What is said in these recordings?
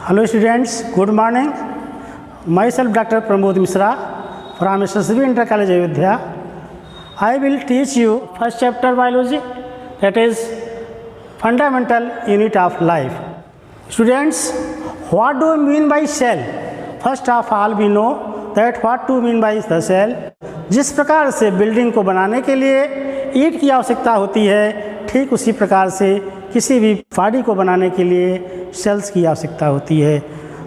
Hello students, good morning. Myself Dr. Pramod Misra from SSB Inter College Ayodhya. I will teach you first chapter biology, that is fundamental unit of life. Students, what do we mean by cell? First of all we know that what to mean by the cell. जिस प्रकार से building को बनाने के लिए ईंट की आवश्यकता होती है, ठीक उसी प्रकार से किसी भी बॉडी को बनाने के लिए सेल्स की आवश्यकता होती है।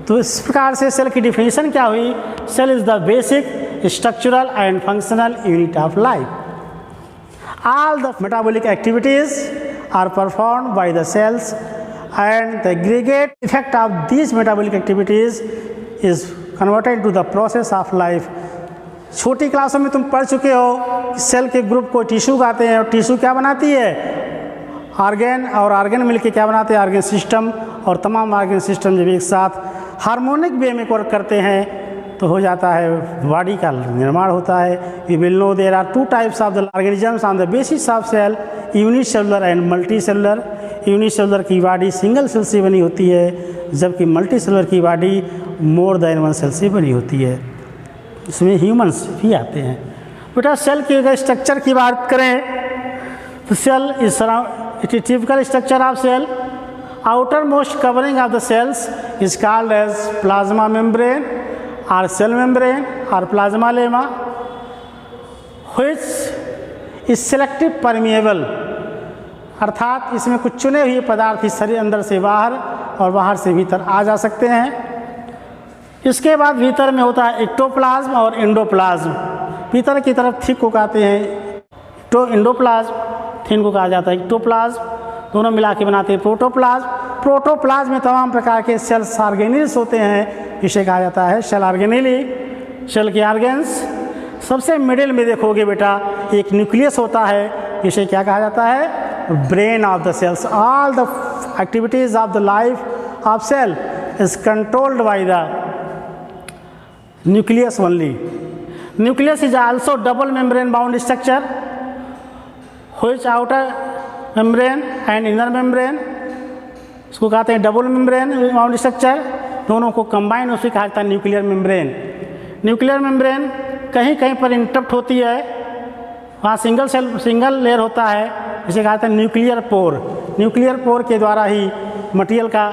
तो इस प्रकार से सेल की डिफिनीशन क्या हुई? Cell is the basic structural and functional unit of life. All the metabolic activities are performed by the cells and the aggregate effect of these metabolic activities is converted to the process of life. छोटी क्लासों में तुम पढ़ चुके हो cell के group को tissue कहते हैं, और टिश्यू क्या बनाती है? ऑर्गेन, और ऑर्गेन मिलके क्या बनाते हैं? Organ system. और तमाम ऑर्गेन सिस्टम जब एक साथ हार्मोनिक वे में वर्क करते हैं तो हो जाता है बॉडी का निर्माण होता है। We will know there are two types of the organisms on the basis of cell, unicellular and multicellular. Unicellular की बॉडी सिंगल सेल से बनी होती है, जबकि मल्टी सेलुलर की body more than one cell से बनी होती है। इसमें ह्यूमंस भी आते हैं। बेटा सेल के अगर स्ट्रक्चर की बात करें तो cell is it is typical structure of cell. outermost covering of the cells is called as plasma membrane or cell membrane or plasma lemma, which is selective permeable, अर्थात इसमें कुछ चुने हुए पदार्थ इस शरीर अंदर से बाहर और बाहर से भीतर आ जा सकते हैं। इसके बाद भीतर में होता है एक्टोप्लाज्म और एंडोप्लाज्म। भीतर की तरफ थिक को कहते हैं एंडोप्लाज्म, थिन को कहा जाता है एक्टोप्लाज्म। दोनों मिला के बनाते हैं प्रोटोप्लाज्म। प्रोटोप्लाज्म में तमाम प्रकार के सेल्स ऑर्गेनिल्स होते हैं, इसे कहा जाता है सेल ऑर्गेनेली, सेल के ऑर्गेन्स। सबसे मिडिल में देखोगे बेटा एक न्यूक्लियस होता है, इसे क्या कहा जाता है? Brain of the cells. All the activities of the life of cell is controlled by the nucleus only. Nucleus is also double membrane bound structure, which outer membrane and inner membrane, इसको कहते हैं double membrane bound structure. दोनों को combine उसे कहा जाता है nuclear membrane. Nuclear membrane कहीं कहीं पर इंटरप्ट होती है, वहाँ सिंगल लेयर होता है, इसे कहा जाता है न्यूक्लियर पोर। न्यूक्लियर पोर के द्वारा ही मटेरियल का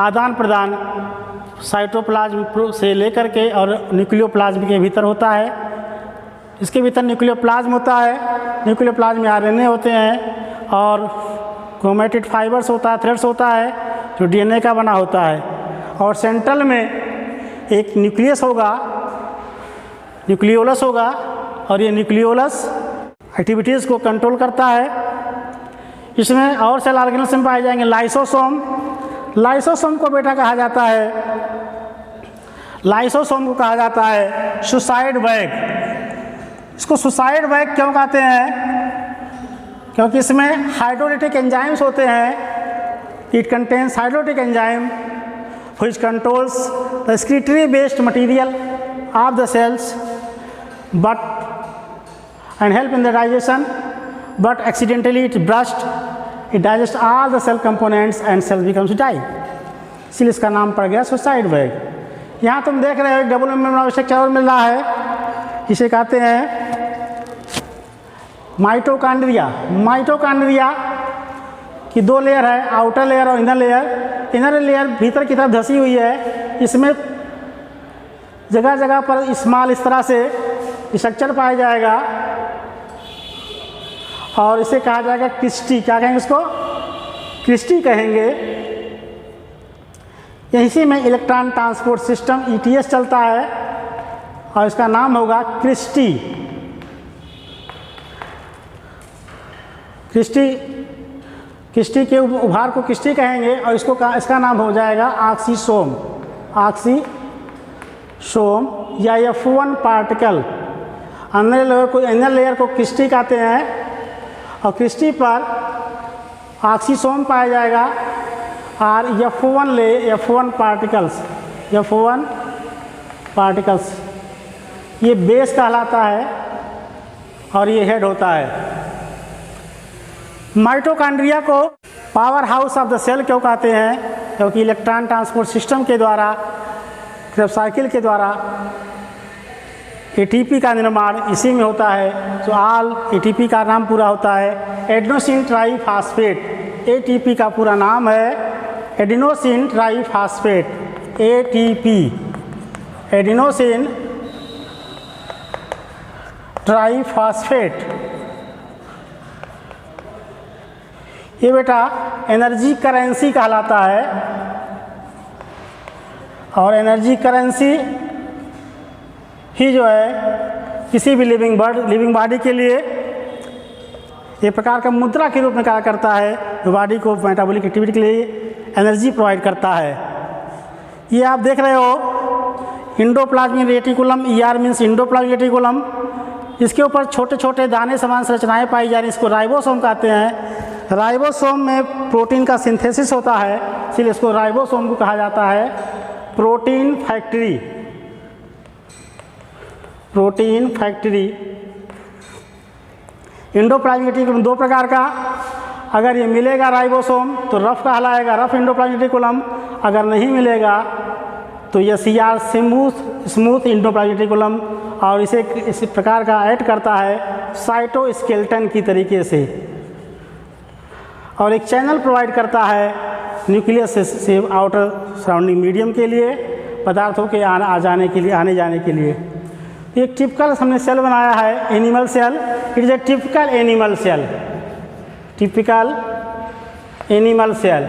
आदान प्रदान साइटोप्लाज्म से लेकर के और न्यूक्लियोप्लाज्म के भीतर होता है। इसके भीतर न्यूक्लियोप्लाज्म होता है, न्यूक्लियोप्लाज्म में आरएनए होते हैं और क्रोमेटिड फाइबर्स होता है, थ्रेड्स होता है जो डीएनए का बना होता है। और सेंट्रल में एक न्यूक्लियस होगा, न्यूक्लियोलस होगा, और ये न्यूक्लियोलस एक्टिविटीज़ को कंट्रोल करता है। इसमें और सेल ऑर्गेनल्स में पाए जाएंगे लाइसोसोम। लाइसोसोम को बेटा कहा जाता है, लाइसोसोम को कहा जाता है सुसाइड बैग। इसको सुसाइड बैग क्यों कहते हैं? क्योंकि इसमें हाइड्रोलिटिक एंजाइम्स होते हैं। It contains hydrolytic enzyme which controls the excretory based material of the cells but and help in the digestion, but accidentally it burst, it digest all the cell components and cell becomes die, इसलिए इसका नाम पड़ गया suicide bag. यहाँ तुम देख रहे हो एक डबल मेम्ब्रेन स्ट्रक्चर और मिल रहा है, इसे कहते हैं माइटोकॉन्ड्रिया। माइटोकॉन्ड्रिया की दो लेयर है, आउटर लेयर और इनर लेयर। इनर लेयर भीतर की तरफ धसी हुई है, इसमें जगह जगह पर स्मॉल इस तरह से स्ट्रक्चर पाया जाएगा और इसे कहा जाएगा क्रिस्टी। क्या कहेंगे इसको? क्रिस्टी कहेंगे। इसी में इलेक्ट्रॉन ट्रांसपोर्ट सिस्टम ETS चलता है और इसका नाम होगा क्रिस्टी। क्रिस्टी के उभार को क्रिस्टी कहेंगे और इसका नाम हो जाएगा ऑक्सीसोम। ऑक्सीसोम या F1 पार्टिकल। इनर लेयर को क्रिस्टी कहते हैं और क्रिस्टी पर ऑक्सीसोम पाया जाएगा और F1 पार्टिकल्स ये बेस कहलाता है और ये हेड होता है। माइटोकॉन्ड्रिया को powerhouse of the cell क्यों कहते हैं? क्योंकि इलेक्ट्रॉन ट्रांसपोर्ट सिस्टम के द्वारा, क्रेब्स साइकिल के द्वारा एटीपी का निर्माण इसी में होता है। तो ऑल एटीपी का नाम पूरा होता है एडिनोसिन ट्राईफॉस्फेट। एटीपी का पूरा नाम है adenosine triphosphate, ATP, adenosine triphosphate. ये बेटा एनर्जी करेंसी कहलाता है, और एनर्जी करेंसी ही जो है किसी भी लिविंग बॉडी के लिए एक प्रकार का मुद्रा के रूप में कार्य करता है, जो बॉडी को मेटाबॉलिक एक्टिविटी के लिए एनर्जी प्रोवाइड करता है। ये आप देख रहे हो endoplasmic reticulum, ER means endoplasmic reticulum. इसके ऊपर छोटे छोटे दाने समान संरचनाएं पाई जा रही, इसको राइबोसोम कहते हैं। राइबोसोम में प्रोटीन का सिंथेसिस होता है, इसलिए इसको राइबोसोम को कहा जाता है protein factory. Protein factory. Endoplasmic reticulum दो प्रकार का, अगर ये मिलेगा राइबोसोम तो रफ कहलाएगा, रफ इंडोप्लाज्मिक रेटिकुलम। अगर नहीं मिलेगा तो ये सीआर स्मूथ इंडोप्लाज्मिक रेटिकुलम, और इसे इस प्रकार का ऐड करता है साइटोस्केलेटन की तरीके से, और एक चैनल प्रोवाइड करता है न्यूक्लियस से आउटर सराउंडिंग मीडियम के लिए, पदार्थों के आने जाने के लिए। एक टिपिकल हमने सेल बनाया है animal cell. It is a typical animal cell, typical animal cell.